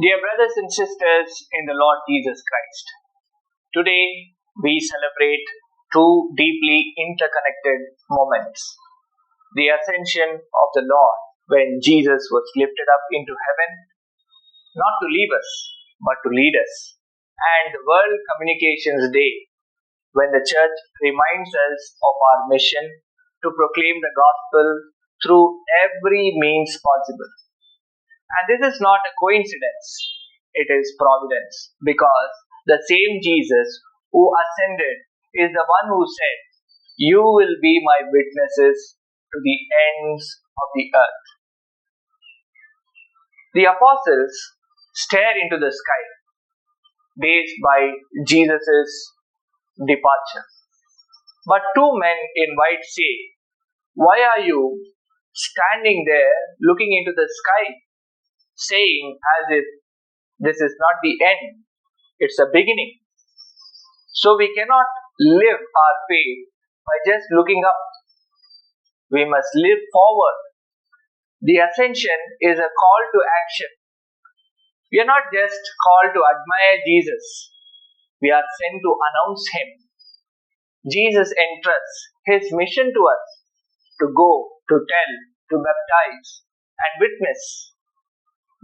Dear brothers and sisters in the Lord Jesus Christ, today we celebrate two deeply interconnected moments. The Ascension of the Lord, when Jesus was lifted up into heaven, not to leave us, but to lead us. And the World Communications Day, when the Church reminds us of our mission to proclaim the Gospel through every means possible. And this is not a coincidence, it is providence, because the same Jesus who ascended is the one who said, "You will be my witnesses to the ends of the earth." The apostles stare into the sky, dazed by Jesus' departure. But two men in white say, "Why are you standing there looking into the sky?" saying as if this is not the end, it's a beginning. So we cannot live our faith by just looking up. We must live forward. The Ascension is a call to action. We are not just called to admire Jesus. We are sent to announce Him. Jesus entrusts His mission to us, to go, to tell, to baptize, and witness.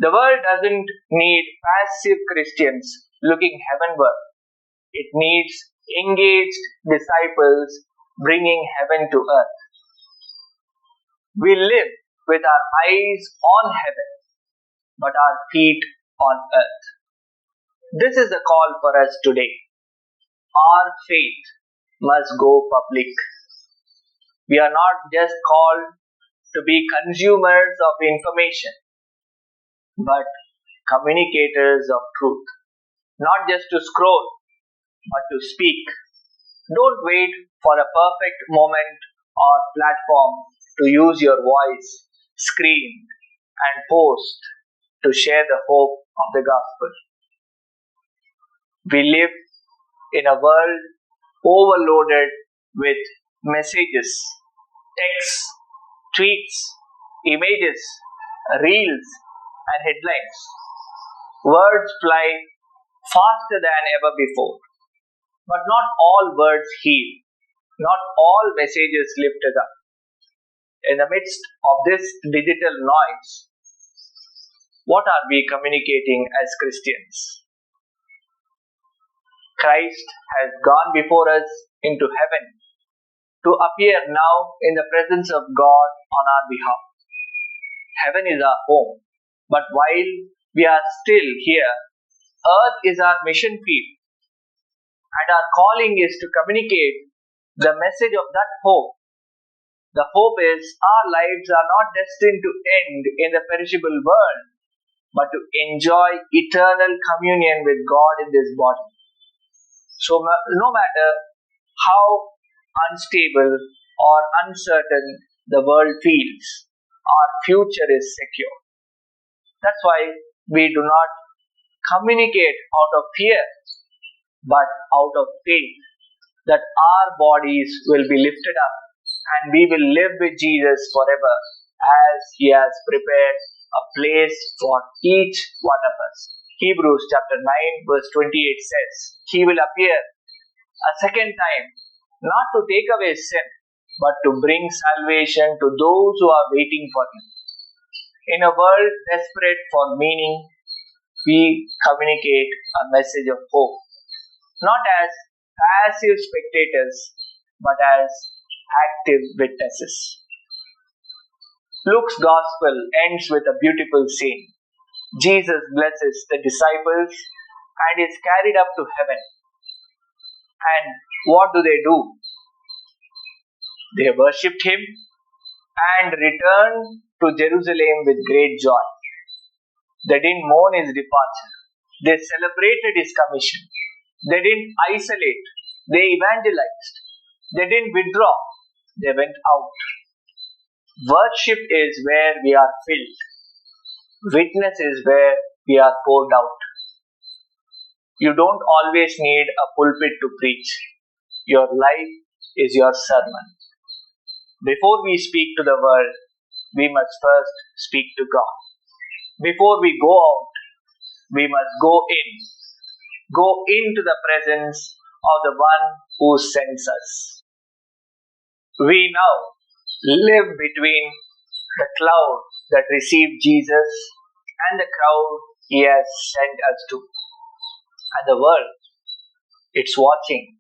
The world doesn't need passive Christians looking heavenward. It needs engaged disciples bringing heaven to earth. We live with our eyes on heaven, but our feet on earth. This is the call for us today. Our faith must go public. We are not just called to be consumers of information, but communicators of truth. Not just to scroll, but to speak. Don't wait for a perfect moment or platform to use your voice, screen, and post to share the hope of the gospel. We live in a world overloaded with messages, texts, tweets, images, reels, and headlines. Words fly faster than ever before. But not all words heal. Not all messages lift us up. In the midst of this digital noise, what are we communicating as Christians? Christ has gone before us into heaven to appear now in the presence of God on our behalf. Heaven is our home. But while we are still here, earth is our mission field, and our calling is to communicate the message of that hope. The hope is our lives are not destined to end in the perishable world, but to enjoy eternal communion with God in this body. So no matter how unstable or uncertain the world feels, our future is secure. That's why we do not communicate out of fear, but out of faith that our bodies will be lifted up and we will live with Jesus forever as He has prepared a place for each one of us. Hebrews chapter 9 verse 28 says, He will appear a second time, not to take away sin, but to bring salvation to those who are waiting for Him. In a world desperate for meaning, we communicate a message of hope, not as passive spectators, but as active witnesses. Luke's gospel ends with a beautiful scene. Jesus blesses the disciples and is carried up to heaven. And what do? They worshipped Him and returned to Jerusalem with great joy. They didn't mourn His departure. They celebrated His commission. They didn't isolate. They evangelized. They didn't withdraw. They went out. Worship is where we are filled. Witness is where we are poured out. You don't always need a pulpit to preach. Your life is your sermon. Before we speak to the world, we must first speak to God. Before we go out, we must go into the presence of the one who sends us. We now live between the cloud that received Jesus and the crowd he has sent us to. And the world, it's watching,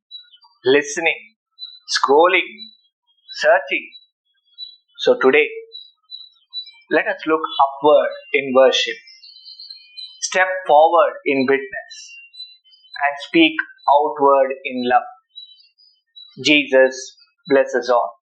listening, scrolling, searching. So today, let us look upward in worship, step forward in witness, and speak outward in love. Jesus bless us all.